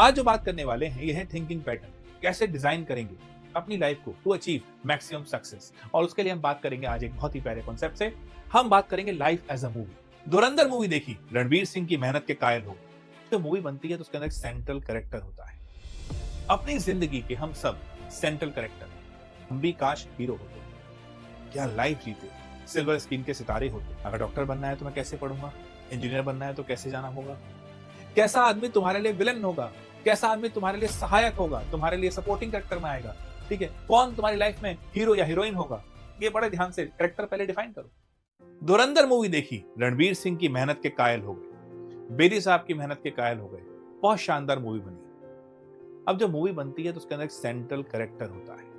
आज जो बात करने वाले हैं ये है थिंकिंग पैटर्न। कैसे डिजाइन करेंगे अपनी लाइफ को टू अचीव मैक्सिमम सक्सेस। और उसके लिए हम बात करेंगे आज एक बहुत ही प्यारे कॉन्सेप्ट से। हम बात करेंगे life as a movie. Dhurandhar movie देखी, रणवीर सिंह की मेहनत के कायल हो। तो मूवी बनती है तो उसके अंदर एक सेंट्रल कैरेक्टर होता है। अपनी जिंदगी के हम सब सेंट्रल कैरेक्टर हैं। हम भी काश हीरो होते, क्या लाइफ जीते, सिल्वर स्क्रीन के सितारे होते। अगर डॉक्टर बनना है तो मैं कैसे पढ़ूंगा, इंजीनियर बनना है तो कैसे जाना होगा, कैसा आदमी तुम्हारे लिए विलन होगा, कैसा आदमी तुम्हारे लिए सहायक होगा, तुम्हारे लिए सपोर्टिंग कैरेक्टर में आएगा, ठीक है, कौन तुम्हारी लाइफ में हीरो या हीरोइन होगा। ये बड़े ध्यान से कैरेक्टर पहले डिफाइन करो। धुरंधर मूवी देखी, रणवीर सिंह की मेहनत के कायल हो गए, बेदी साहब की मेहनत के कायल हो गए। बहुत शानदार मूवी बनी। अब जब मूवी बनती है तो उसके अंदर एक सेंट्रल कैरेक्टर होता है।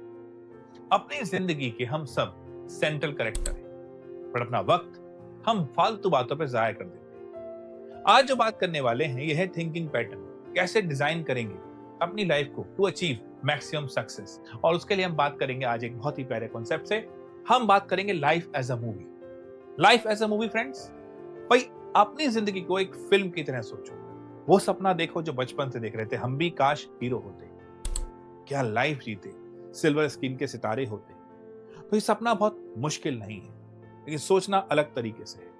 अपनी जिंदगी के हम सब सेंट्रल कैरेक्टर हैं, पर अपना वक्त हम फालतू बातों पर जाया कर देते हैं। आज जो बात करने वाले हैं ये है थिंकिंग पैटर्न। कैसे डिजाइन करेंगे अपनी लाइफ को टू अचीव मैक्सिमम सक्सेस। और उसके लिए हम बात करेंगे आज एक बहुत ही प्यारे कॉन्सेप्ट से। हम बात करेंगे life as a movie. Life as a movie friends, भाई अपनी जिंदगी को एक फिल्म की तरह सोचो। वो सपना देखो जो बचपन से देख रहे थे, हम भी काश हीरो होते, क्या लाइफ जीते, सिल्वर स्क्रीन के सितारे होते। तो ये सपना बहुत मुश्किल नहीं है, लेकिन सोचना अलग तरीके से है।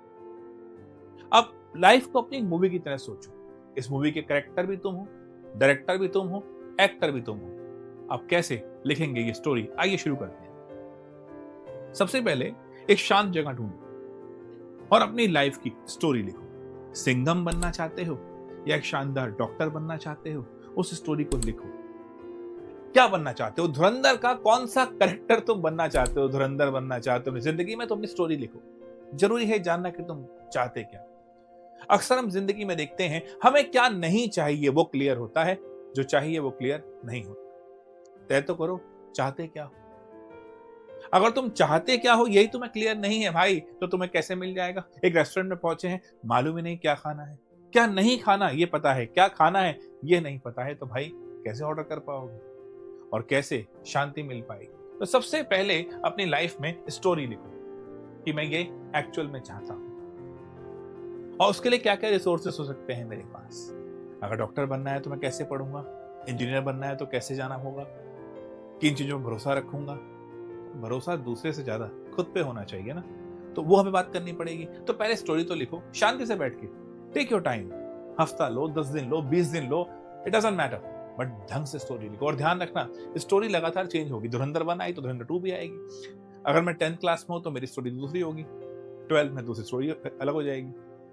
अब लाइफ को अपनी मूवी की तरह सोचो। इस मूवी के कैरेक्टर भी तुम हो, डायरेक्टर भी तुम हो, एक्टर भी तुम हो। अब कैसे लिखेंगे ये स्टोरी, आइए शुरू करते हैं। सबसे पहले एक शांत जगह ढूंढो और अपनी लाइफ की स्टोरी लिखो। सिंघम बनना चाहते हो या एक शानदार डॉक्टर बनना चाहते हो, उस स्टोरी को लिखो। क्या बनना चाहते हो, धुरंधर का कौन सा कैरेक्टर तुम बनना चाहते हो, धुरंधर बनना चाहते हो जिंदगी में, तो अपनी स्टोरी लिखो। जरूरी है जानना कि तुम चाहते क्या। अक्सर हम जिंदगी में देखते हैं हमें क्या नहीं चाहिए वो क्लियर होता है, जो चाहिए वो क्लियर नहीं होता। तय तो करो चाहते क्या हो। अगर तुम चाहते क्या हो यही तुम्हें क्लियर नहीं है भाई, तो तुम्हें कैसे मिल जाएगा। एक रेस्टोरेंट में पहुंचे हैं, मालूम ही नहीं क्या खाना है, क्या नहीं खाना ये पता है, क्या खाना है ये नहीं पता है, तो भाई कैसे ऑर्डर कर पाओगे और कैसे शांति मिल पाएगी। तो सबसे पहले अपनी लाइफ में स्टोरी लिखो कि मैं ये एक्चुअल में चाहता हूं, और उसके लिए क्या क्या रिसोर्सेस हो सकते हैं मेरे पास। अगर डॉक्टर बनना है तो मैं कैसे पढ़ूंगा, इंजीनियर बनना है तो कैसे जाना होगा, किन चीजों में भरोसा रखूंगा। भरोसा दूसरे से ज्यादा खुद पे होना चाहिए ना, तो वो हमें बात करनी पड़ेगी। तो पहले स्टोरी तो लिखो शांति से बैठ के, टेक योर टाइम। हफ्ता लो, 10 दिन लो, 20 दिन लो, इट डजंट मैटर, बट ढंग से स्टोरी लिखो। और ध्यान रखना स्टोरी लगातार चेंज होगी। धुरंधर 1 आई तो धुरंधर 2 भी आएगी। अगर मैं 10th क्लास में हूं तो मेरी स्टोरी दूसरी होगी, 12th में दूसरी स्टोरी अलग हो जाएगी।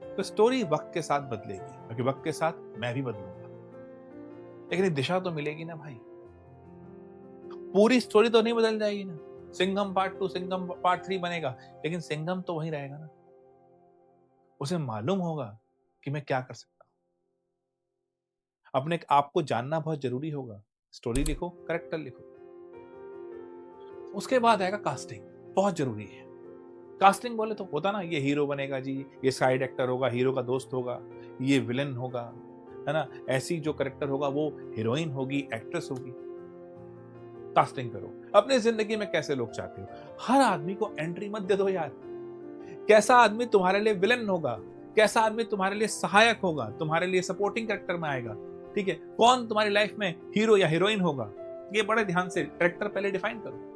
तो स्टोरी वक्त के साथ बदलेगी, क्योंकि वक्त के साथ मैं भी बदलूंगा, लेकिन एक दिशा तो मिलेगी ना भाई। पूरी स्टोरी तो नहीं बदल जाएगी ना। सिंघम पार्ट 2, सिंघम पार्ट 3 बनेगा, लेकिन सिंघम तो वही रहेगा ना। उसे मालूम होगा कि मैं क्या कर सकता हूं। अपने आप को जानना बहुत जरूरी होगा। स्टोरी लिखो, कैरेक्टर लिखो। उसके बाद आएगा कास्टिंग, बहुत जरूरी है। कास्टिंग बोले तो होता ना, ये हीरो बनेगा जी, ये साइड एक्टर होगा, हीरो का दोस्त होगा, ये विलन होगा, है ना। ऐसी जो कैरेक्टर होगा वो हीरोइन होगी, एक्ट्रेस होगी। कास्टिंग करो। अपनी जिंदगी में कैसे लोग चाहते हो। हर आदमी को एंट्री मत दे दो यार। कैसा आदमी तुम्हारे लिए विलन होगा, कैसा आदमी तुम्हारे लिए सहायक होगा, तुम्हारे लिए सपोर्टिंग कैरेक्टर में आएगा, ठीक है, कौन तुम्हारी लाइफ में हीरो या हीरोइन होगा। ये बड़े ध्यान से कैरेक्टर पहले डिफाइन करो।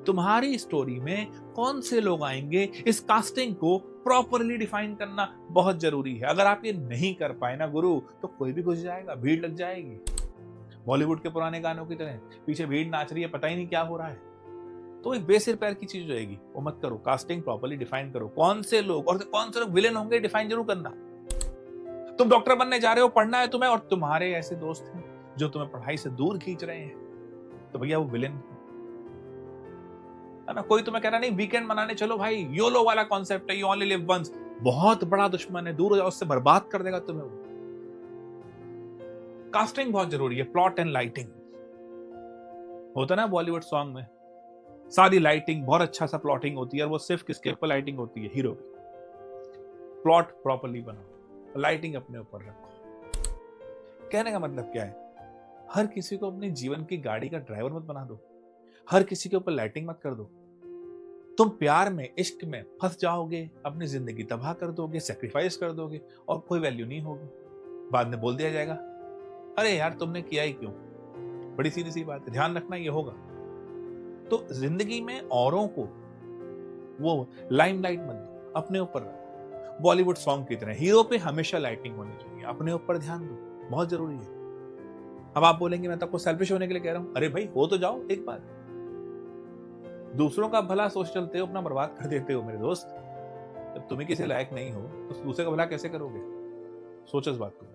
तुम्हारी स्टोरी में कौन से लोग आएंगे, इस कास्टिंग को प्रॉपरली डिफाइन करना बहुत जरूरी है। अगर आप ये नहीं कर पाए ना गुरु, तो कोई भी घुस जाएगा, भीड़ लग जाएगी। बॉलीवुड के पुराने गानों की तरह पीछे भीड़ नाच रही है, पता ही नहीं क्या हो रहा है। तो एक बेसिर पैर की चीज रहेगी, वो मत करो। कास्टिंग प्रॉपरली डिफाइन करो, कौन से लोग और कौन से लोग विलेन होंगे डिफाइन जरूर करना। तुम डॉक्टर बनने जा रहे हो, पढ़ना है तुम्हें, और तुम्हारे ऐसे दोस्त हैं जो तुम्हें पढ़ाई से दूर खींच रहे हैं, तो भैया वो विलेन है ना। कोई तुम्हें कह रहा नहीं वीकेंड मनाने चलो भाई, योलो वाला कॉन्सेप्ट है, यू ओनली लिव वंस, बहुत बड़ा दुश्मन है, दूर हो जाओ उससे, बर्बाद कर देगा तुम्हें वो। कास्टिंग बहुत जरूरी है। प्लॉट एंड लाइटिंग होता ना बॉलीवुड सॉन्ग में, सारी लाइटिंग बहुत अच्छा सा प्लॉटिंग होती है, और वो सिर्फ किसके ऊपर लाइटिंग होती है, हीरो की। प्लॉट प्रॉपरली बनाओ, लाइटिंग अपने ऊपर रखो। कहने का मतलब क्या है, हर किसी को अपने जीवन की गाड़ी का ड्राइवर मत बना दो, हर किसी के ऊपर लाइटिंग मत कर दो। तुम प्यार में, इश्क में फंस जाओगे, अपनी जिंदगी तबाह कर दोगे, सेक्रीफाइस कर दोगे, और कोई वैल्यू नहीं होगी। बाद में बोल दिया जाएगा अरे यार तुमने किया ही क्यों? बड़ी सीधी सी बात है, ध्यान रखना ये होगा। तो जिंदगी में औरों को वो लाइमलाइट मत दो, अपने ऊपर रखो। बॉलीवुड सॉन्ग की तरह हीरो पे हमेशा लाइटिंग होनी चाहिए, अपने ऊपर ध्यान दो, बहुत जरूरी है। अब आप बोलेंगे मैं तो आपको सेल्फिश होने के लिए कह रहा हूं। अरे भाई हो तो जाओ एक बार। दूसरों का भला सोच चलते हो, अपना बर्बाद कर देते हो मेरे दोस्त। जब तुम्हें किसी लायक नहीं हो तो दूसरे का भला कैसे करोगे? सोचो इस बात को।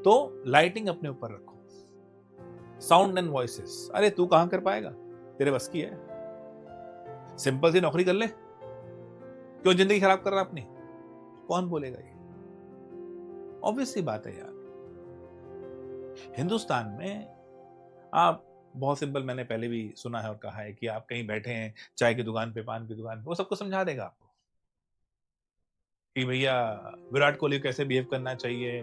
तो लाइटिंग अपने ऊपर रखो। साउंड एंड वॉइसेस, अरे तू कहां कर पाएगा? तेरे बस की है? सिंपल सी नौकरी कर ले, क्यों जिंदगी खराब कर रहा अपनी? कौन बोलेगा ये? ऑब्वियस सी बात है यार। हिंदुस्तान में आप बहुत सिंपल, मैंने पहले भी सुना है और कहा है कि आप कहीं बैठे हैं चाय की दुकान पे, पान की दुकान पे, वो सबको समझा देगा आपको कि भैया विराट कोहली को कैसे बिहेव करना चाहिए,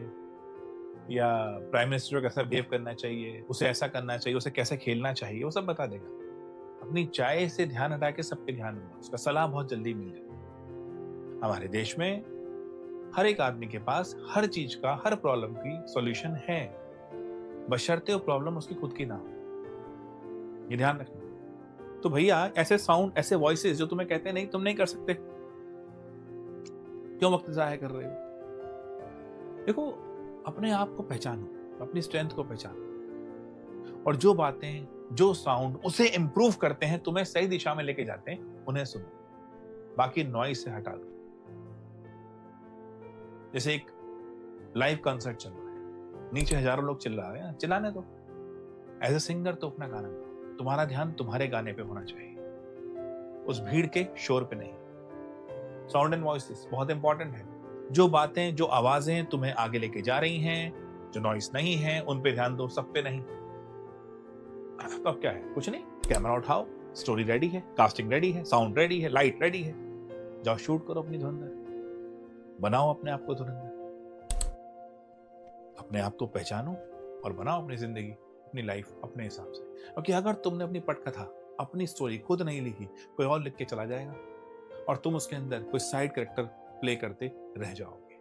या प्राइम मिनिस्टर को कैसा बिहेव करना चाहिए, उसे ऐसा करना चाहिए, उसे कैसे खेलना चाहिए, वो सब बता देगा। अपनी चाय से ध्यान हटा के सब पे ध्यान देगा, उसका सलाह बहुत जल्दी मिल जाएगा। हमारे देश में हर एक आदमी के पास हर चीज का, हर प्रॉब्लम की सॉल्यूशन है, बशर्ते वो प्रॉब्लम उसकी खुद की ना हो। ये ध्यान रखना। तो भैया ऐसे साउंड, ऐसे वॉइसेस जो तुम्हें कहते हैं नहीं तुम नहीं कर सकते, क्यों वक्त जाया कर रहे हो? देखो, अपने आप को पहचानो, अपनी स्ट्रेंथ को पहचानो, और जो बातें, जो साउंड उसे इंप्रूव करते हैं, तुम्हें सही दिशा में लेके जाते हैं, उन्हें सुनो। बाकी नॉइज से हटा दो। जैसे एक लाइव कंसर्ट चल रहा है, नीचे हजारों लोग चिल्ला रहे हैं, चिल्लाने दो। एज ए सिंगर तो अपना गाना गाओ, तुम्हारा ध्यान तुम्हारे गाने पे होना चाहिए, उस भीड़ के शोर पे नहीं। साउंड एंड वॉइसेस बहुत इंपॉर्टेंट है। जो बातें, जो आवाजें तुम्हें आगे लेके जा रही हैं, जो नॉइस नहीं है, उन पे ध्यान दो, सब पे नहीं। तो अब क्या है? कुछ नहीं, कैमरा उठाओ, स्टोरी रेडी है, कास्टिंग रेडी है, साउंड रेडी है, लाइट रेडी है, जाओ शूट करो अपनी धुरंधर, बनाओ अपने आप को धुरंधर। अपने आप को पहचानो और बनाओ अपनी जिंदगी, अपनी लाइफ अपने हिसाब से। क्योंकि अगर तुमने अपनी पटकथा, अपनी स्टोरी खुद नहीं लिखी, कोई और लिख के चला जाएगा और तुम उसके अंदर कोई साइड कैरेक्टर प्ले करते रह जाओगे।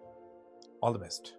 All the best.